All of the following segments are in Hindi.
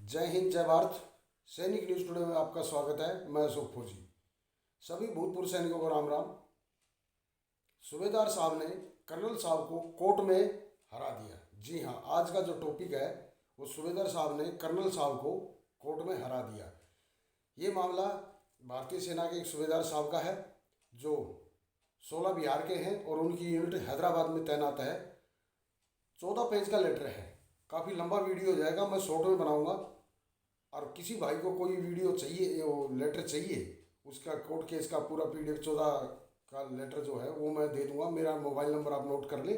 जय हिंद जय भारत। सैनिक न्यूज़ टुडे में आपका स्वागत है। मैं अशोक फौजी। सभी भूतपूर्व सैनिकों को राम राम। सूबेदार साहब ने कर्नल साहब को कोर्ट में हरा दिया। जी हाँ, आज का जो टॉपिक है वो सूबेदार साहब ने कर्नल साहब को कोर्ट में हरा दिया। ये मामला भारतीय सेना के एक सूबेदार साहब का है जो 16 बिहार के हैं और उनकी यूनिट हैदराबाद में तैनात है। 14 पेज का लेटर है। काफ़ी लंबा वीडियो हो जाएगा, मैं शॉर्ट में बनाऊंगा। और किसी भाई को कोई वीडियो चाहिए, वो लेटर चाहिए, उसका कोर्ट केस का पूरा PDF 14 का लेटर जो है वो मैं दे दूंगा। मेरा मोबाइल नंबर आप नोट कर ले,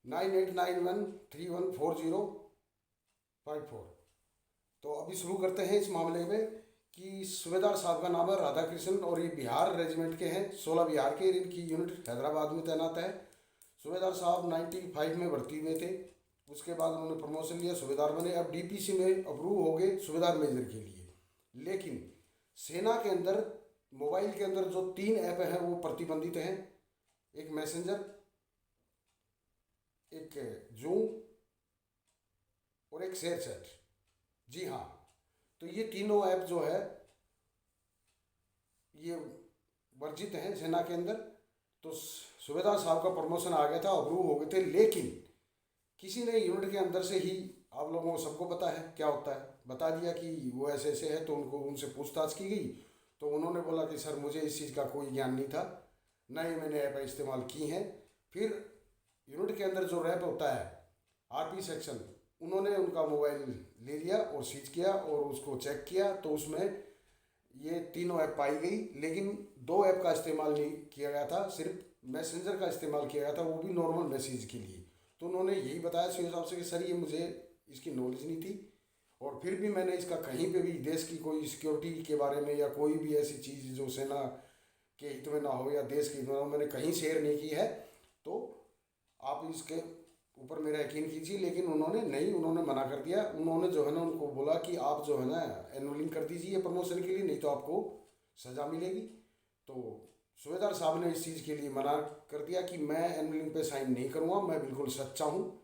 9891314054। तो अभी शुरू करते हैं इस मामले में कि सूबेदार साहब का नाम है राधा कृष्ण और ये बिहार रेजिमेंट के हैं, 16 बिहार के। इनकी यूनिट हैदराबाद में तैनात है। सूबेदार साहब 95 में भर्ती हुए थे। उसके बाद उन्होंने प्रमोशन लिया, सूबेदार बने। अब DPC में अप्रूव हो गए सूबेदार मेजर के लिए। लेकिन सेना के अंदर मोबाइल के अंदर जो 3 ऐप हैं वो प्रतिबंधित हैं। एक मैसेंजर, एक जूम और एक शेयर चैट। जी हाँ, तो ये तीनों ऐप जो है ये वर्जित हैं सेना के अंदर। तो सूबेदार साहब का प्रमोशन आ गया था, अप्रूव हो गए थे। लेकिन किसी ने यूनिट के अंदर से ही, आप लोगों को सबको पता है क्या होता है, बता दिया कि वो ऐसे ऐसे है। तो उनसे पूछताछ की गई तो उन्होंने बोला कि सर मुझे इस चीज़ का कोई ज्ञान नहीं था, ना ही मैंने ऐप इस्तेमाल की हैं। फिर यूनिट के अंदर जो रैप होता है RP सेक्शन, उन्होंने उनका मोबाइल ले लिया और सीज किया और उसको चेक किया तो उसमें ये तीनों ऐप पाई गई। लेकिन 2 ऐप का इस्तेमाल नहीं किया गया था, सिर्फ मैसेंजर का इस्तेमाल किया गया था, वो भी नॉर्मल मैसेज के लिए। तो उन्होंने यही बताया सीओ साहब से कि सर ये मुझे इसकी नॉलेज नहीं थी और फिर भी मैंने इसका कहीं पे भी देश की कोई सिक्योरिटी के बारे में या कोई भी ऐसी चीज़ जो सेना के हित में ना हो या देश के हित में ना हो, मैंने कहीं शेयर नहीं की है। तो आप इसके ऊपर मेरा यकीन कीजिए। लेकिन उन्होंने मना कर दिया। उन्होंने जो है ना उनको बोला कि आप जो है ना एनरोलिंग कर दीजिए प्रमोशन के लिए, नहीं तो आपको सज़ा मिलेगी। तो सूबेदार साहब ने इस चीज़ के लिए मना कर दिया कि मैं एनरोलिंग पे साइन नहीं करूँगा, मैं बिल्कुल सच्चा हूँ,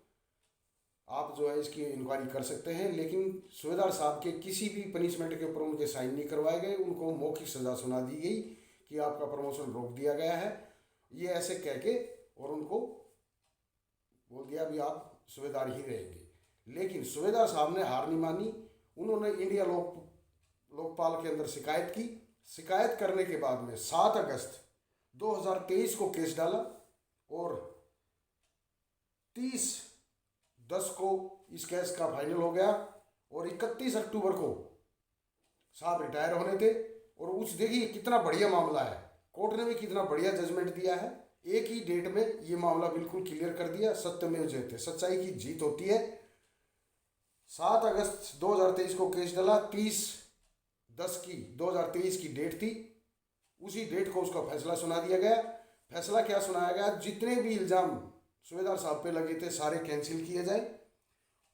आप जो है इसकी इंक्वायरी कर सकते हैं। लेकिन सूबेदार साहब के किसी भी पनिशमेंट के ऊपर उनके साइन नहीं करवाए गए। उनको मौखिक सज़ा सुना दी गई कि आपका प्रमोशन रोक दिया गया है, ये ऐसे कह के, और उनको बोल दिया अभी आप सूबेदार ही रहेंगे। लेकिन सूबेदार साहब ने हार नहीं मानी। उन्होंने इंडिया लोकपाल के अंदर शिकायत की। शिकायत करने के बाद में 7 अगस्त 2023 को केस डाला और 30/10 को इस केस का फाइनल हो गया और 31 अक्टूबर को साहब रिटायर होने थे। और उस देखिए कितना बढ़िया मामला है, कोर्ट ने भी कितना बढ़िया जजमेंट दिया है। एक ही डेट में ये मामला बिल्कुल क्लियर कर दिया। सत्यमेव जयते, सच्चाई की जीत होती है। 7 अगस्त 2023 को केस डाला, 30/10/2023 की डेट थी। उसी डेट को उसका फैसला सुना दिया गया। फैसला क्या सुनाया गया, जितने भी इल्ज़ाम सूबेदार साहब पे लगे थे सारे कैंसिल किए जाए,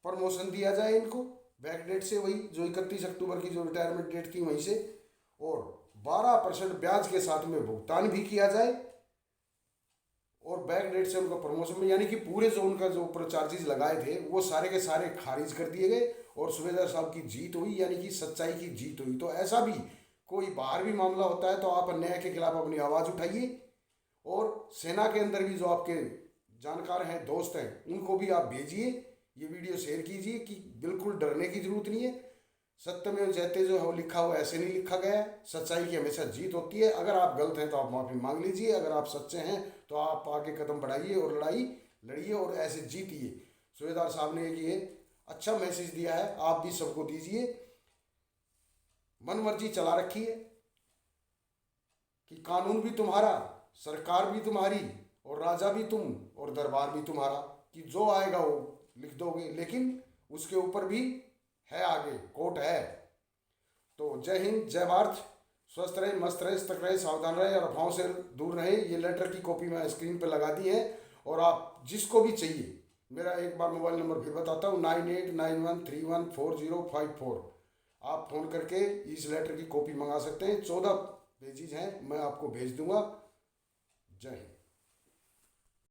प्रमोशन दिया जाए इनको बैक डेट से, वही जो 31 अक्टूबर की जो रिटायरमेंट डेट थी वहीं से, और 12% ब्याज के साथ में भुगतान भी किया जाए और बैक डेट से उनका प्रमोशन में, यानी कि पूरे जो उनका जो ऊपर चार्जेस लगाए थे वो सारे के सारे खारिज कर दिए गए और सूबेदार साहब की जीत हुई, यानी कि सच्चाई की जीत हुई। तो ऐसा भी कोई बाहर भी मामला होता है तो आप अन्याय के खिलाफ अपनी आवाज़ उठाइए और सेना के अंदर भी जो आपके जानकार हैं, दोस्त हैं, उनको भी आप भेजिए, ये वीडियो शेयर कीजिए कि बिल्कुल डरने की जरूरत नहीं है। सत्यमेव जयते जो है वो लिखा हुआ ऐसे नहीं लिखा गया है। सच्चाई की हमेशा जीत होती है। अगर आप गलत हैं तो आप माफ़ी मांग लीजिए, अगर आप सच्चे हैं तो आप आगे कदम बढ़ाइए और लड़ाई लड़िए और ऐसे जीतिए। सूबेदार साहब ने ये अच्छा मैसेज दिया है, आप भी सबको दीजिए। मन मर्जी चला रखी है कि कानून भी तुम्हारा, सरकार भी तुम्हारी और राजा भी तुम और दरबार भी तुम्हारा, कि जो आएगा वो लिख दोगे। लेकिन उसके ऊपर भी है, आगे कोर्ट है। तो जय हिंद जय भारत। स्वस्थ रहे, मस्त रहे, सतर्क रहे, सावधान रहे और अफवाहों से दूर रहे। ये लेटर की कॉपी मैं स्क्रीन पे लगा दी है और आप जिसको भी चाहिए, मेरा एक बार मोबाइल नंबर फिर बताता हूँ, 9891314054। आप फ़ोन करके इस लेटर की कॉपी मंगा सकते हैं। 14 पेजेज हैं, मैं आपको भेज दूंगा। जय हिंद।